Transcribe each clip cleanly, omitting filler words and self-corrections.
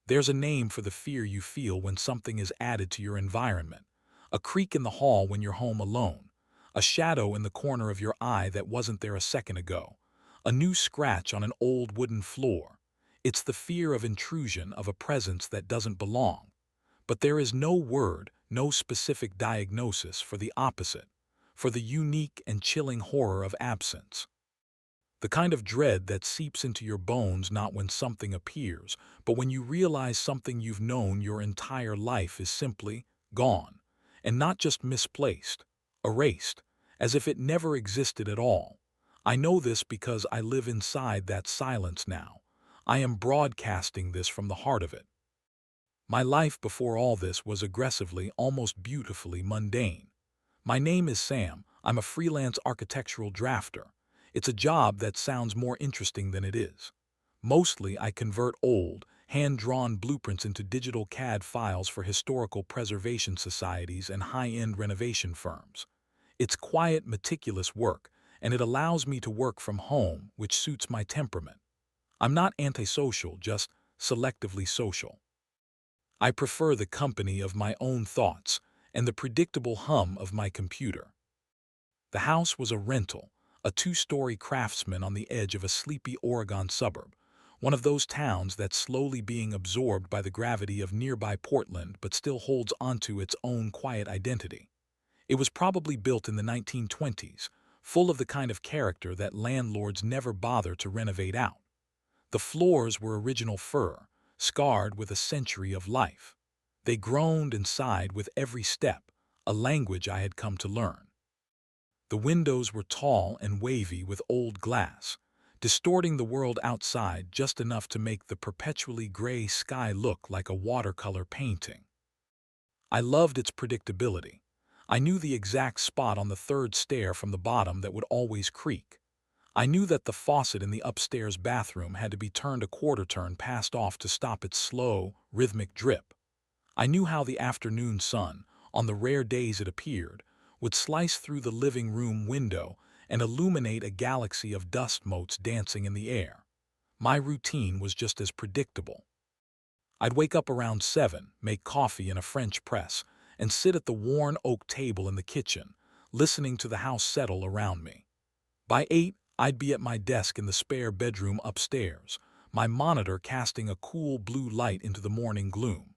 There's a name for the fear you feel when something is added to your environment. A creak in the hall when you're home alone. A shadow in the corner of your eye that wasn't there a second ago. A new scratch on an old wooden floor. It's the fear of intrusion of a presence that doesn't belong. But there is no word, no specific diagnosis for the opposite, for the unique and chilling horror of absence. The kind of dread that seeps into your bones not when something appears, but when you realize something you've known your entire life is simply gone, and not just misplaced, erased, as if it never existed at all. I know this because I live inside that silence now. I am broadcasting this from the heart of it. My life before all this was aggressively, almost beautifully mundane. My name is Sam. I'm a freelance architectural drafter. It's a job that sounds more interesting than it is. Mostly, I convert old, hand-drawn blueprints into digital CAD files for historical preservation societies and high-end renovation firms. It's quiet, meticulous work, and it allows me to work from home, which suits my temperament. I'm not antisocial, just selectively social. I prefer the company of my own thoughts and the predictable hum of my computer. The house was a rental, a two-story craftsman on the edge of a sleepy Oregon suburb, one of those towns that's slowly being absorbed by the gravity of nearby Portland but still holds onto its own quiet identity. It was probably built in the 1920s, full of the kind of character that landlords never bother to renovate out. The floors were original fir, scarred with a century of life. They groaned and sighed with every step, a language I had come to learn. The windows were tall and wavy with old glass, distorting the world outside just enough to make the perpetually gray sky look like a watercolor painting. I loved its predictability. I knew the exact spot on the third stair from the bottom that would always creak. I knew that the faucet in the upstairs bathroom had to be turned a quarter turn past off to stop its slow, rhythmic drip. I knew how the afternoon sun, on the rare days it appeared, would slice through the living room window and illuminate a galaxy of dust motes dancing in the air. My routine was just as predictable. I'd wake up around 7, make coffee in a French press, and sit at the worn oak table in the kitchen, listening to the house settle around me. By 8, I'd be at my desk in the spare bedroom upstairs, my monitor casting a cool blue light into the morning gloom.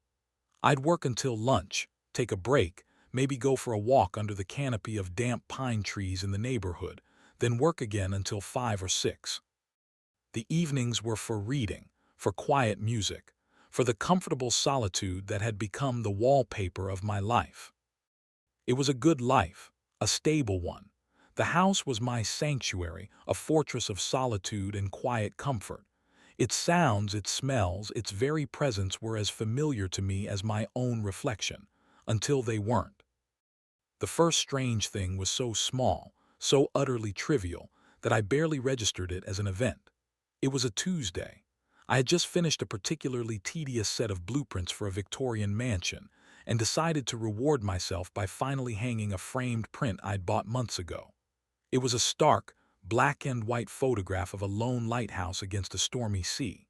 I'd work until lunch, take a break, maybe go for a walk under the canopy of damp pine trees in the neighborhood, then work again until 5 or 6. The evenings were for reading, for quiet music, for the comfortable solitude that had become the wallpaper of my life. It was a good life, a stable one. The house was my sanctuary, a fortress of solitude and quiet comfort. Its sounds, its smells, its very presence were as familiar to me as my own reflection, until they weren't. The first strange thing was so small, so utterly trivial, that I barely registered it as an event. It was a Tuesday. I had just finished a particularly tedious set of blueprints for a Victorian mansion and decided to reward myself by finally hanging a framed print I'd bought months ago. It was a stark, black and white photograph of a lone lighthouse against a stormy sea.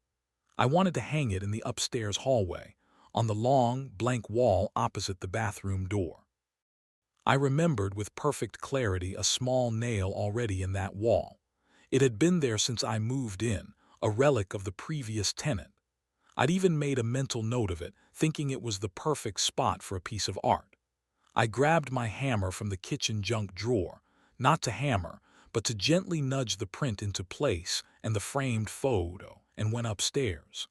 I wanted to hang it in the upstairs hallway, on the long, blank wall opposite the bathroom door. I remembered with perfect clarity a small nail already in that wall. It had been there since I moved in, a relic of the previous tenant. I'd even made a mental note of it, thinking it was the perfect spot for a piece of art. I grabbed my hammer from the kitchen junk drawer, not to hammer, but to gently nudge the print into place and the framed photo, and went upstairs.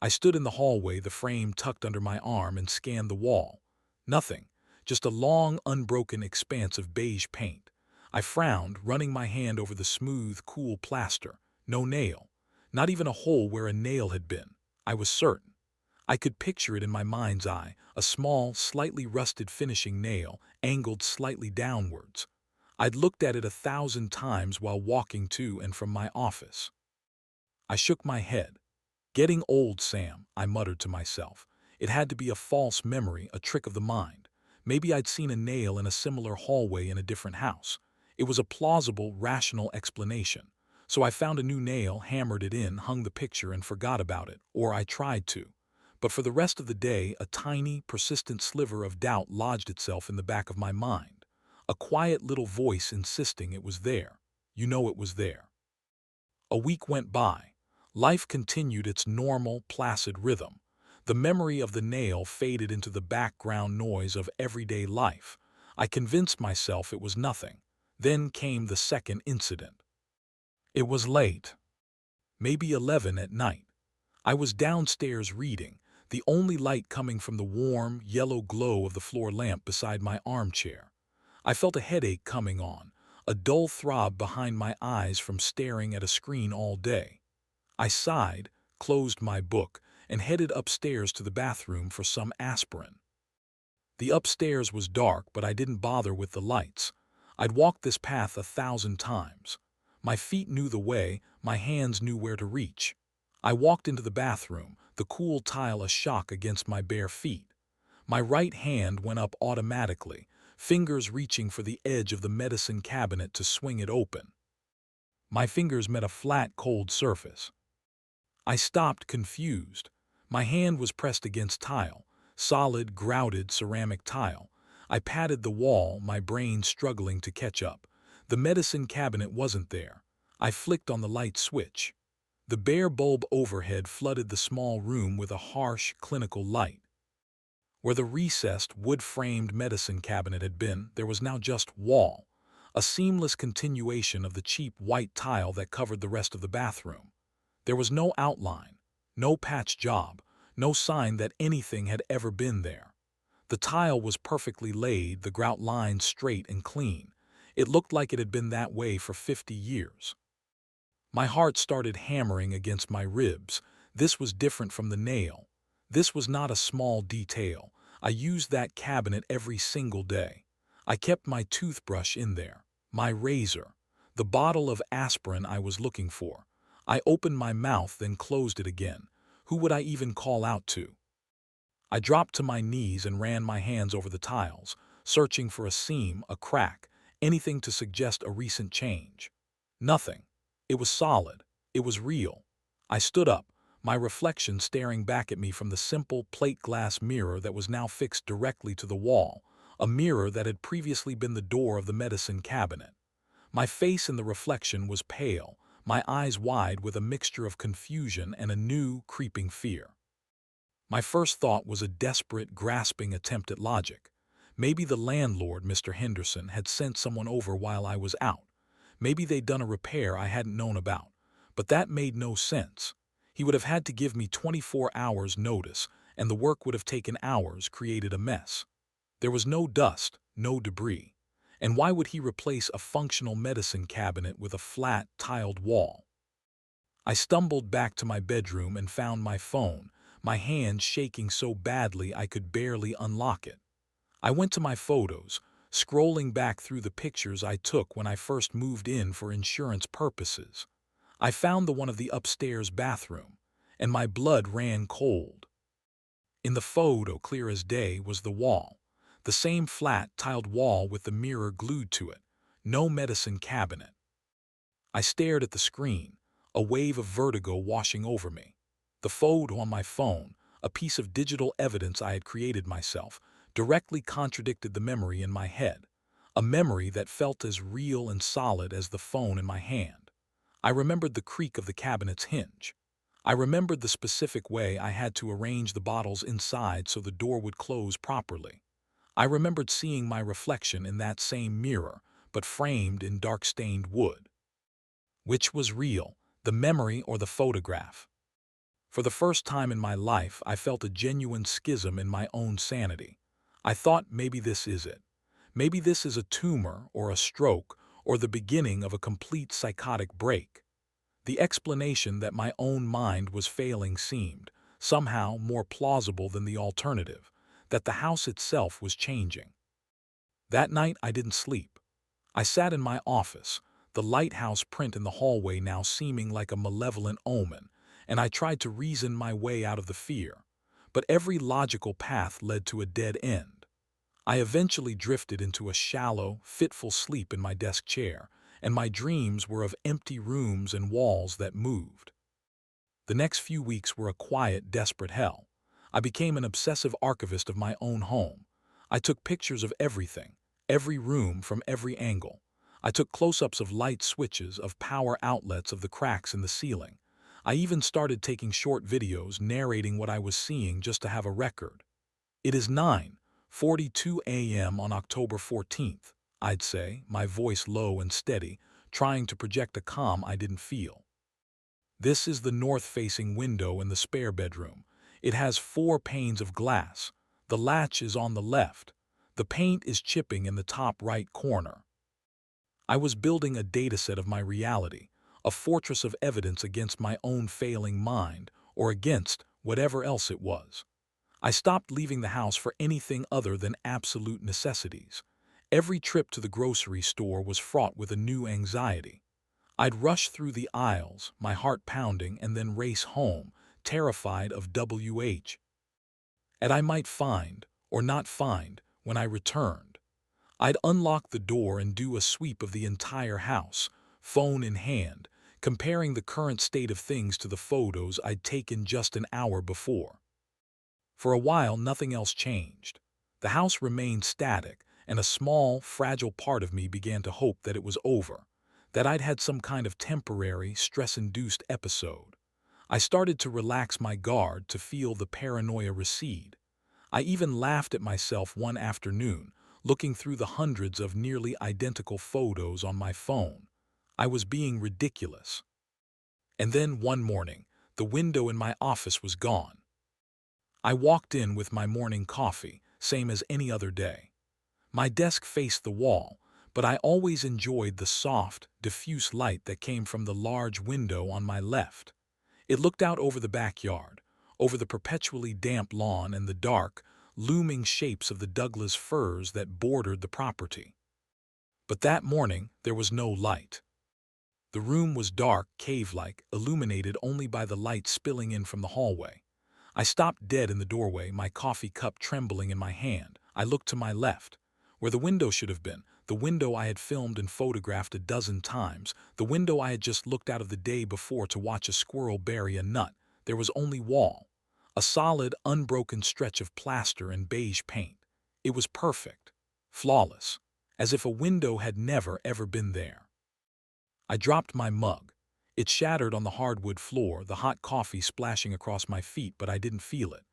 I stood in the hallway, the frame tucked under my arm, and scanned the wall. Nothing, just a long, unbroken expanse of beige paint. I frowned, running my hand over the smooth, cool plaster. No nail. Not even a hole where a nail had been. I was certain. I could picture it in my mind's eye, a small, slightly rusted finishing nail, angled slightly downwards. I'd looked at it 1,000 times while walking to and from my office. I shook my head. Getting old, Sam, I muttered to myself. It had to be a false memory, a trick of the mind. Maybe I'd seen a nail in a similar hallway in a different house. It was a plausible, rational explanation. So I found a new nail, hammered it in, hung the picture, and forgot about it, or I tried to. But for the rest of the day, a tiny, persistent sliver of doubt lodged itself in the back of my mind. A quiet little voice insisting it was there. You know it was there. A week went by. Life continued its normal, placid rhythm. The memory of the nail faded into the background noise of everyday life. I convinced myself it was nothing. Then came the second incident. It was late, maybe 11 at night. I was downstairs reading, the only light coming from the warm, yellow glow of the floor lamp beside my armchair. I felt a headache coming on, a dull throb behind my eyes from staring at a screen all day. I sighed, closed my book, and headed upstairs to the bathroom for some aspirin. The upstairs was dark, but I didn't bother with the lights. I'd walked this path 1,000 times. My feet knew the way, my hands knew where to reach. I walked into the bathroom, the cool tile a shock against my bare feet. My right hand went up automatically, fingers reaching for the edge of the medicine cabinet to swing it open. My fingers met a flat, cold surface. I stopped, confused. My hand was pressed against tile, solid, grouted ceramic tile. I patted the wall, my brain struggling to catch up. The medicine cabinet wasn't there. I flicked on the light switch. The bare bulb overhead flooded the small room with a harsh, clinical light. Where the recessed, wood-framed medicine cabinet had been, there was now just wall, a seamless continuation of the cheap white tile that covered the rest of the bathroom. There was no outline, no patch job, no sign that anything had ever been there. The tile was perfectly laid, the grout lines straight and clean. It looked like it had been that way for 50 years. My heart started hammering against my ribs. This was different from the nail. This was not a small detail. I used that cabinet every single day. I kept my toothbrush in there, my razor, the bottle of aspirin I was looking for. I opened my mouth, then closed it again. Who would I even call out to? I dropped to my knees and ran my hands over the tiles, searching for a seam, a crack, anything to suggest a recent change. Nothing. It was solid. It was real. I stood up, my reflection staring back at me from the simple plate glass mirror that was now fixed directly to the wall, a mirror that had previously been the door of the medicine cabinet. My face in the reflection was pale, my eyes wide with a mixture of confusion and a new, creeping fear. My first thought was a desperate, grasping attempt at logic. Maybe the landlord, Mr. Henderson, had sent someone over while I was out. Maybe they'd done a repair I hadn't known about. But that made no sense. He would have had to give me 24 hours notice, and the work would have taken hours, created a mess. There was no dust, no debris. And why would he replace a functional medicine cabinet with a flat, tiled wall? I stumbled back to my bedroom and found my phone, my hand shaking so badly I could barely unlock it. I went to my photos, scrolling back through the pictures I took when I first moved in for insurance purposes. I found the one of the upstairs bathroom, and my blood ran cold. In the photo, clear as day, was the wall. The same flat, tiled wall with the mirror glued to it. No medicine cabinet. I stared at the screen, a wave of vertigo washing over me. The photo on my phone, a piece of digital evidence I had created myself, directly contradicted the memory in my head, a memory that felt as real and solid as the phone in my hand. I remembered the creak of the cabinet's hinge. I remembered the specific way I had to arrange the bottles inside so the door would close properly. I remembered seeing my reflection in that same mirror, but framed in dark-stained wood. Which was real, the memory or the photograph? For the first time in my life, I felt a genuine schism in my own sanity. I thought, maybe this is it. Maybe this is a tumor or a stroke or the beginning of a complete psychotic break. The explanation that my own mind was failing seemed, somehow, more plausible than the alternative, that the house itself was changing. That night I didn't sleep. I sat in my office, the lighthouse print in the hallway now seeming like a malevolent omen, and I tried to reason my way out of the fear. But every logical path led to a dead end. I eventually drifted into a shallow, fitful sleep in my desk chair, and my dreams were of empty rooms and walls that moved. The next few weeks were a quiet, desperate hell. I became an obsessive archivist of my own home. I took pictures of everything, every room from every angle. I took close-ups of light switches, of power outlets, of the cracks in the ceiling. I even started taking short videos narrating what I was seeing just to have a record. It is 9:42 a.m. on October 14th, I'd say, my voice low and steady, trying to project a calm I didn't feel. This is the north-facing window in the spare bedroom. It has 4 panes of glass. The latch is on the left. The paint is chipping in the top right corner. I was building a dataset of my reality, a fortress of evidence against my own failing mind, or against whatever else it was. I stopped leaving the house for anything other than absolute necessities. Every trip to the grocery store was fraught with a new anxiety. I'd rush through the aisles, my heart pounding, and then race home, terrified of and I might find, or not find, when I returned. I'd unlock the door and do a sweep of the entire house, phone in hand, comparing the current state of things to the photos I'd taken just an hour before. For a while, nothing else changed. The house remained static, and a small, fragile part of me began to hope that it was over, that I'd had some kind of temporary, stress-induced episode. I started to relax my guard, to feel the paranoia recede. I even laughed at myself one afternoon, looking through the hundreds of nearly identical photos on my phone. I was being ridiculous. And then one morning, the window in my office was gone. I walked in with my morning coffee, same as any other day. My desk faced the wall, but I always enjoyed the soft, diffuse light that came from the large window on my left. It looked out over the backyard, over the perpetually damp lawn and the dark, looming shapes of the Douglas firs that bordered the property. But that morning, there was no light. The room was dark, cave-like, illuminated only by the light spilling in from the hallway. I stopped dead in the doorway, my coffee cup trembling in my hand. I looked to my left, where the window should have been, the window I had filmed and photographed a dozen times, the window I had just looked out of the day before to watch a squirrel bury a nut. There was only wall, a solid, unbroken stretch of plaster and beige paint. It was perfect, flawless, as if a window had never, ever been there. I dropped my mug. It shattered on the hardwood floor, the hot coffee splashing across my feet, but I didn't feel it.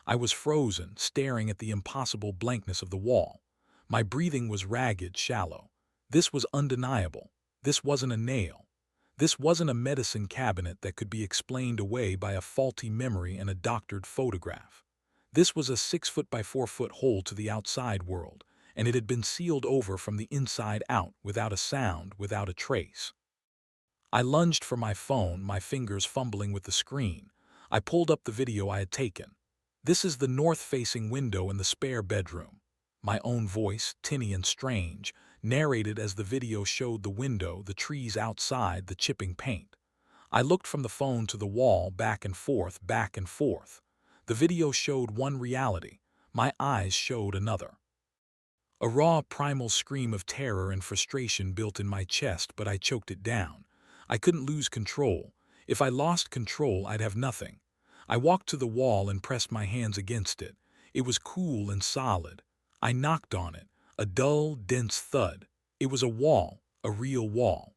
I was frozen, staring at the impossible blankness of the wall. My breathing was ragged, shallow. This was undeniable. This wasn't a nail. This wasn't a medicine cabinet that could be explained away by a faulty memory and a doctored photograph. This was a 6-foot by 4-foot hole to the outside world, and it had been sealed over from the inside out, without a sound, without a trace. I lunged for my phone, my fingers fumbling with the screen. I pulled up the video I had taken. This is the north-facing window in the spare bedroom. My own voice, tinny and strange, narrated as the video showed the window, the trees outside, the chipping paint. I looked from the phone to the wall, back and forth, back and forth. The video showed one reality. My eyes showed another. A raw, primal scream of terror and frustration built in my chest, but I choked it down. I couldn't lose control. If I lost control, I'd have nothing. I walked to the wall and pressed my hands against it. It was cool and solid. I knocked on it, a dull, dense thud. It was a wall, a real wall.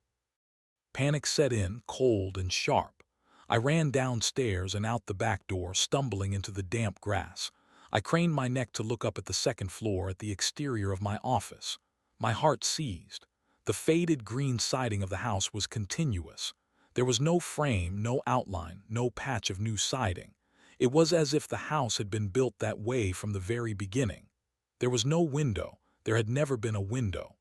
Panic set in, cold and sharp. I ran downstairs and out the back door, stumbling into the damp grass. I craned my neck to look up at the second floor, at the exterior of my office. My heart seized. The faded green siding of the house was continuous. There was no frame, no outline, no patch of new siding. It was as if the house had been built that way from the very beginning. There was no window. There had never been a window.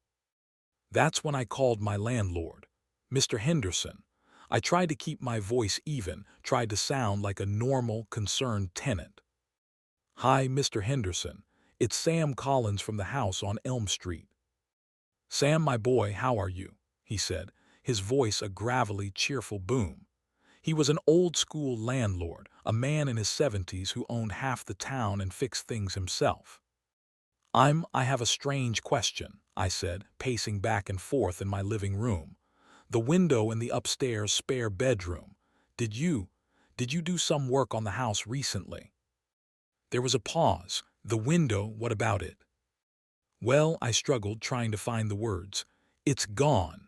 That's when I called my landlord, Mr. Henderson. I tried to keep my voice even, tried to sound like a normal, concerned tenant. "Hi, Mr. Henderson. It's Sam Collins from the house on Elm Street." "Sam, my boy, how are you?" he said, his voice a gravelly, cheerful boom. He was an old-school landlord, a man in his 70s who owned half the town and fixed things himself. I have a strange question," I said, pacing back and forth in my living room. "The window in the upstairs spare bedroom. Did you do some work on the house recently?" There was a pause. The window, what about it? Well, I struggled, trying to find the words. It's gone.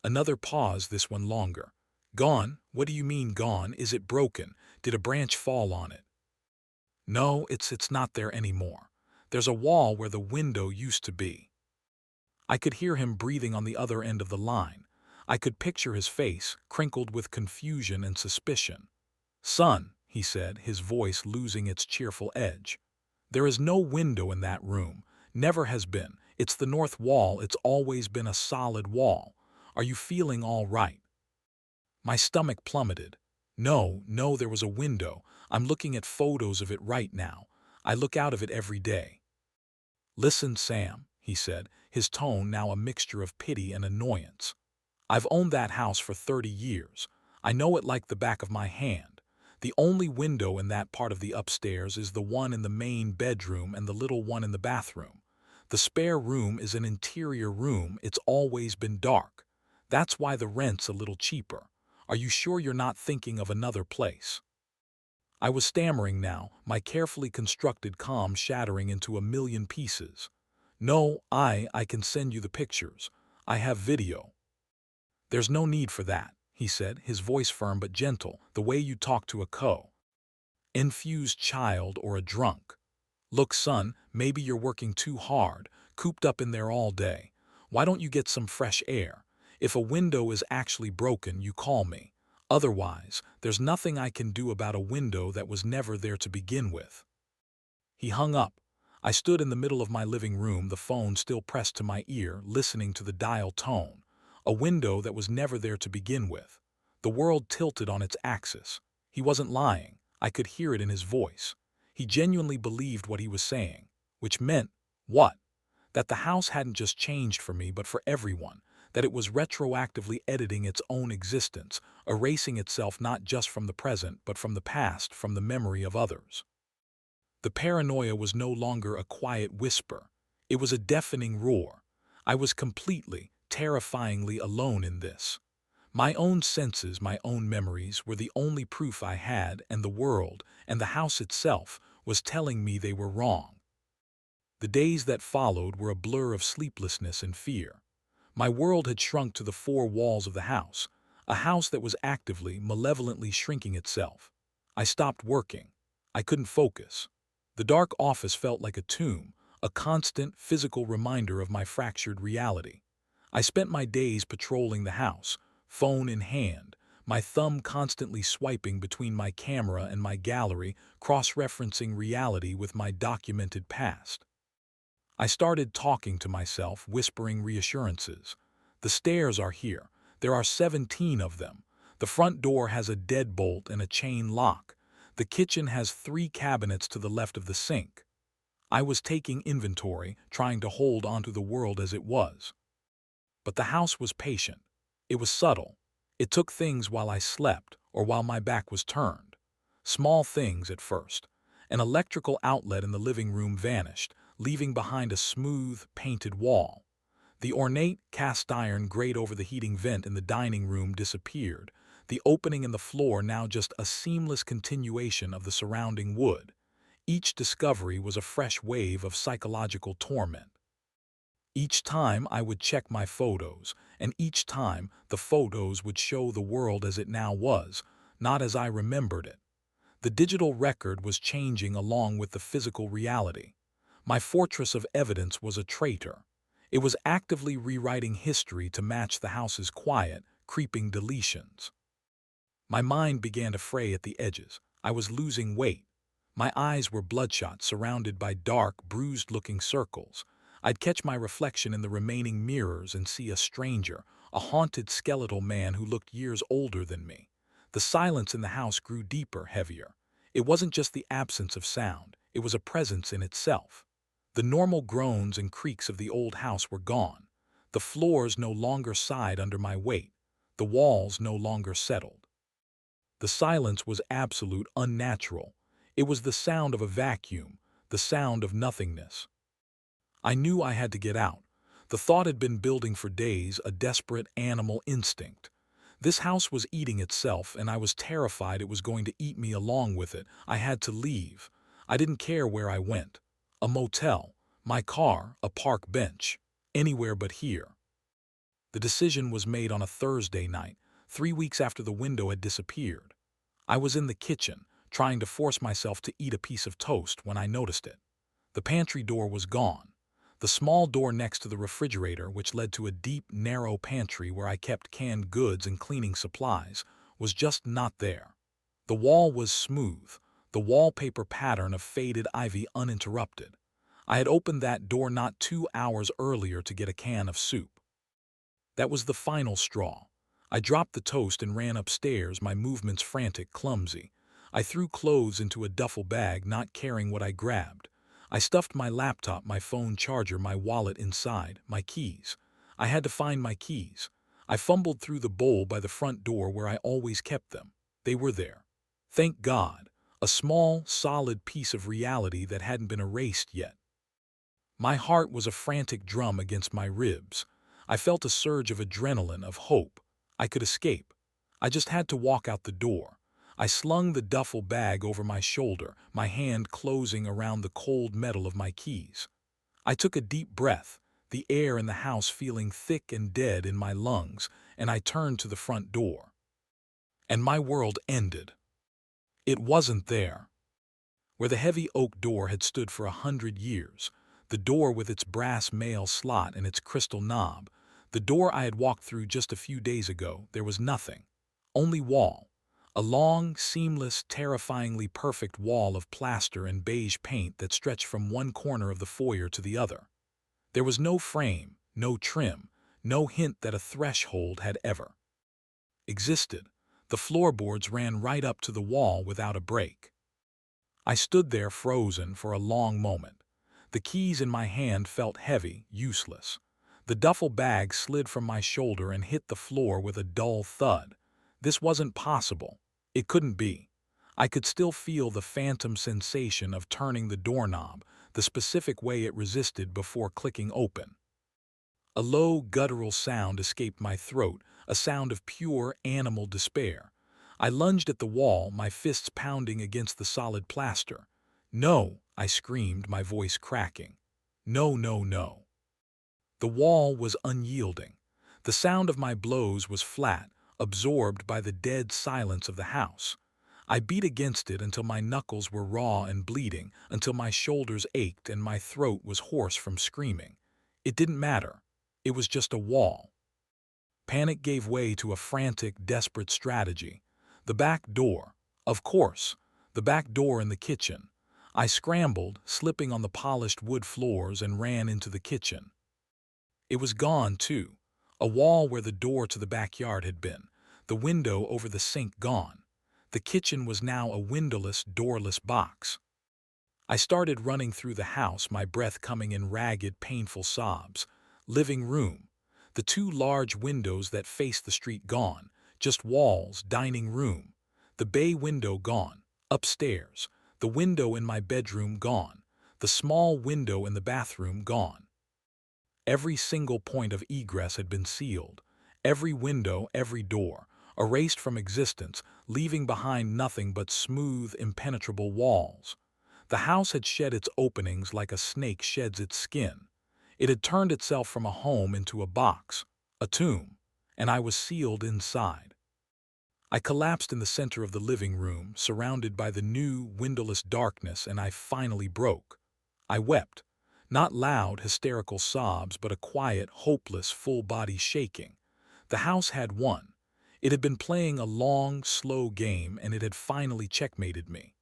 Another pause, this one longer. Gone? What do you mean gone? Is it broken? Did a branch fall on it? No, it's not there anymore. There's a wall where the window used to be. I could hear him breathing on the other end of the line. I could picture his face, crinkled with confusion and suspicion. Son, he said, his voice losing its cheerful edge. There is no window in that room. Never has been. It's the north wall. It's always been a solid wall. Are you feeling all right? My stomach plummeted. No, there was a window. I'm looking at photos of it right now. I look out of it every day. Listen, Sam, he said, his tone now a mixture of pity and annoyance. I've owned that house for 30 years. I know it like the back of my hand. The only window in that part of the upstairs is the one in the main bedroom and the little one in the bathroom. The spare room is an interior room. It's always been dark. That's why the rent's a little cheaper. Are you sure you're not thinking of another place? I was stammering now, my carefully constructed calm shattering into a million pieces. No, I can send you the pictures. I have video. There's no need for that, he said, his voice firm but gentle, the way you talk to a infused child or a drunk. Look, son, maybe you're working too hard, cooped up in there all day. Why don't you get some fresh air? If a window is actually broken, you call me. Otherwise, there's nothing I can do about a window that was never there to begin with. He hung up. I stood in the middle of my living room, the phone still pressed to my ear, listening to the dial tone. A window that was never there to begin with. The world tilted on its axis. He wasn't lying. I could hear it in his voice. He genuinely believed what he was saying. Which meant, what? That the house hadn't just changed for me, but for everyone. That it was retroactively editing its own existence, erasing itself not just from the present, but from the past, from the memory of others. The paranoia was no longer a quiet whisper. It was a deafening roar. I was completely, terrifyingly alone in this. My own senses, my own memories were the only proof I had, and the world, and the house itself, was telling me they were wrong. The days that followed were a blur of sleeplessness and fear. My world had shrunk to the four walls of the house, a house that was actively, malevolently shrinking itself. I stopped working. I couldn't focus. The dark office felt like a tomb, a constant, physical reminder of my fractured reality. I spent my days patrolling the house, phone in hand, my thumb constantly swiping between my camera and my gallery, cross-referencing reality with my documented past. I started talking to myself, whispering reassurances. The stairs are here. There are 17 of them. The front door has a deadbolt and a chain lock. The kitchen has 3 cabinets to the left of the sink. I was taking inventory, trying to hold onto the world as it was. But the house was patient. It was subtle. It took things while I slept or while my back was turned. Small things at first. An electrical outlet in the living room vanished, leaving behind a smooth, painted wall. The ornate cast-iron grate over the heating vent in the dining room disappeared, the opening in the floor now just a seamless continuation of the surrounding wood. Each discovery was a fresh wave of psychological torment. Each time I would check my photos, and each time the photos would show the world as it now was, not as I remembered it. The digital record was changing along with the physical reality. My fortress of evidence was a traitor. It was actively rewriting history to match the house's quiet, creeping deletions. My mind began to fray at the edges. I was losing weight. My eyes were bloodshot, surrounded by dark, bruised-looking circles. I'd catch my reflection in the remaining mirrors and see a stranger, a haunted skeletal man who looked years older than me. The silence in the house grew deeper, heavier. It wasn't just the absence of sound. It was a presence in itself. The normal groans and creaks of the old house were gone. The floors no longer sighed under my weight. The walls no longer settled. The silence was absolute, unnatural. It was the sound of a vacuum, the sound of nothingness. I knew I had to get out. The thought had been building for days, a desperate animal instinct. This house was eating itself, and I was terrified it was going to eat me along with it. I had to leave. I didn't care where I went. A motel, my car, a park bench. Anywhere but here. The decision was made on a Thursday night, 3 weeks after the window had disappeared. I was in the kitchen, trying to force myself to eat a piece of toast when I noticed it. The pantry door was gone. The small door next to the refrigerator, which led to a deep, narrow pantry where I kept canned goods and cleaning supplies, was just not there. The wall was smooth, the wallpaper pattern of faded ivy uninterrupted. I had opened that door not 2 hours earlier to get a can of soup. That was the final straw. I dropped the toast and ran upstairs, my movements frantic, clumsy. I threw clothes into a duffel bag, not caring what I grabbed. I stuffed my laptop, my phone charger, my wallet inside, my keys. I had to find my keys. I fumbled through the bowl by the front door where I always kept them. They were there. Thank God. A small, solid piece of reality that hadn't been erased yet. My heart was a frantic drum against my ribs. I felt a surge of adrenaline, of hope. I could escape. I just had to walk out the door. I slung the duffel bag over my shoulder, my hand closing around the cold metal of my keys. I took a deep breath, the air in the house feeling thick and dead in my lungs, and I turned to the front door. And my world ended. It wasn't there. Where the heavy oak door had stood for 100 years, the door with its brass mail slot and its crystal knob, the door I had walked through just a few days ago, there was nothing. Only wall. A long, seamless, terrifyingly perfect wall of plaster and beige paint that stretched from one corner of the foyer to the other. There was no frame, no trim, no hint that a threshold had ever existed. The floorboards ran right up to the wall without a break. I stood there frozen for a long moment. The keys in my hand felt heavy, useless. The duffel bag slid from my shoulder and hit the floor with a dull thud. This wasn't possible. It couldn't be. I could still feel the phantom sensation of turning the doorknob, the specific way it resisted before clicking open. A low, guttural sound escaped my throat, a sound of pure animal despair. I lunged at the wall, my fists pounding against the solid plaster. "No!" I screamed, my voice cracking. "No, no, no." The wall was unyielding. The sound of my blows was flat, absorbed by the dead silence of the house. I beat against it until my knuckles were raw and bleeding, until my shoulders ached and my throat was hoarse from screaming. It didn't matter. It was just a wall. Panic gave way to a frantic, desperate strategy. The back door. Of course, the back door in the kitchen. I scrambled, slipping on the polished wood floors, and ran into the kitchen. It was gone, too. A wall where the door to the backyard had been. The window over the sink gone. The kitchen was now a windowless, doorless box. I started running through the house, my breath coming in ragged, painful sobs. Living room. The two large windows that faced the street gone. Just walls. Dining room. The bay window gone. Upstairs. The window in my bedroom gone. The small window in the bathroom gone. Every single point of egress had been sealed. Every window, every door, erased from existence, leaving behind nothing but smooth, impenetrable walls. The house had shed its openings like a snake sheds its skin. It had turned itself from a home into a box, a tomb, and I was sealed inside. I collapsed in the center of the living room, surrounded by the new, windowless darkness, and I finally broke. I wept. Not loud, hysterical sobs, but a quiet, hopeless, full-body shaking. The house had won. It had been playing a long, slow game, and it had finally checkmated me.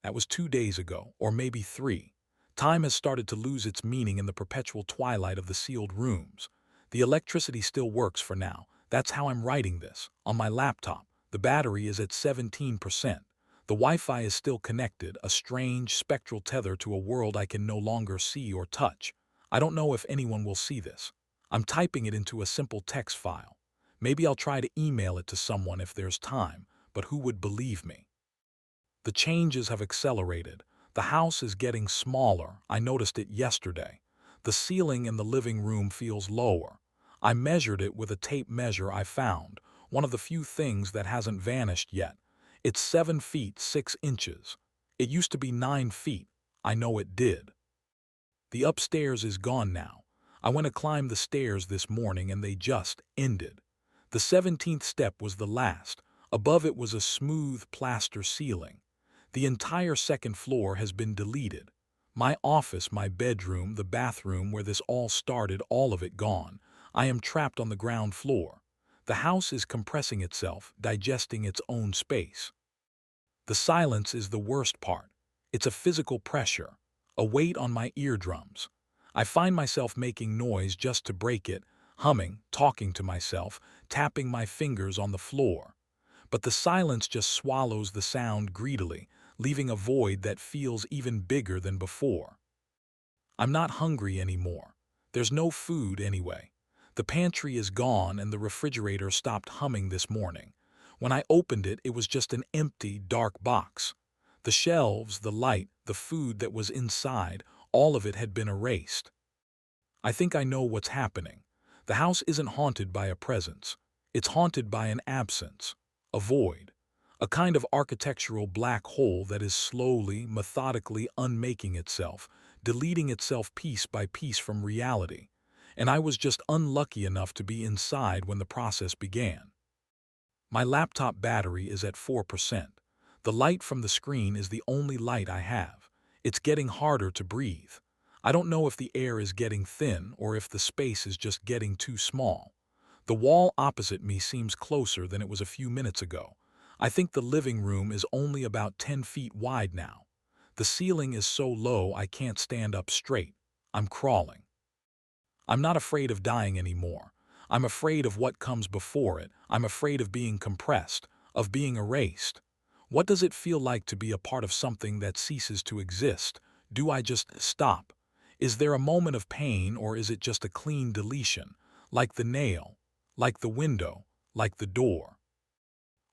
That was 2 days ago, or maybe 3. Time has started to lose its meaning in the perpetual twilight of the sealed rooms. The electricity still works for now. That's how I'm writing this. On my laptop, the battery is at 17%. The Wi-Fi is still connected, a strange, spectral tether to a world I can no longer see or touch. I don't know if anyone will see this. I'm typing it into a simple text file. Maybe I'll try to email it to someone if there's time, but who would believe me? The changes have accelerated. The house is getting smaller. I noticed it yesterday. The ceiling in the living room feels lower. I measured it with a tape measure I found, one of the few things that hasn't vanished yet. It's 7 feet 6 inches. It used to be 9 feet. I know it did. The upstairs is gone now. I went to climb the stairs this morning and they just ended. The 17th step was the last. Above it was a smooth plaster ceiling. The entire second floor has been deleted. My office, my bedroom, the bathroom where this all started, all of it gone. I am trapped on the ground floor. The house is compressing itself, digesting its own space. The silence is the worst part. It's a physical pressure, a weight on my eardrums. I find myself making noise just to break it, humming, talking to myself, tapping my fingers on the floor. But the silence just swallows the sound greedily, leaving a void that feels even bigger than before. I'm not hungry anymore. There's no food anyway. The pantry is gone and the refrigerator stopped humming this morning. When I opened it, it was just an empty, dark box. The shelves, the light, the food that was inside, all of it had been erased. I think I know what's happening. The house isn't haunted by a presence. It's haunted by an absence, a void, a kind of architectural black hole that is slowly, methodically unmaking itself, deleting itself piece by piece from reality. And I was just unlucky enough to be inside when the process began. My laptop battery is at 4%. The light from the screen is the only light I have. It's getting harder to breathe. I don't know if the air is getting thin or if the space is just getting too small. The wall opposite me seems closer than it was a few minutes ago. I think the living room is only about 10 feet wide now. The ceiling is so low I can't stand up straight. I'm crawling. I'm not afraid of dying anymore. I'm afraid of what comes before it. I'm afraid of being compressed, of being erased. What does it feel like to be a part of something that ceases to exist? Do I just stop? Is there a moment of pain or is it just a clean deletion? Like the nail, like the window, like the door.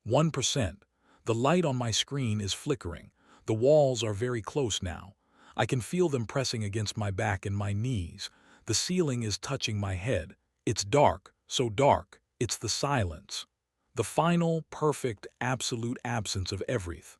1%. The light on my screen is flickering. The walls are very close now. I can feel them pressing against my back and my knees. The ceiling is touching my head. It's dark, so dark. It's the silence. The final, perfect, absolute absence of everything.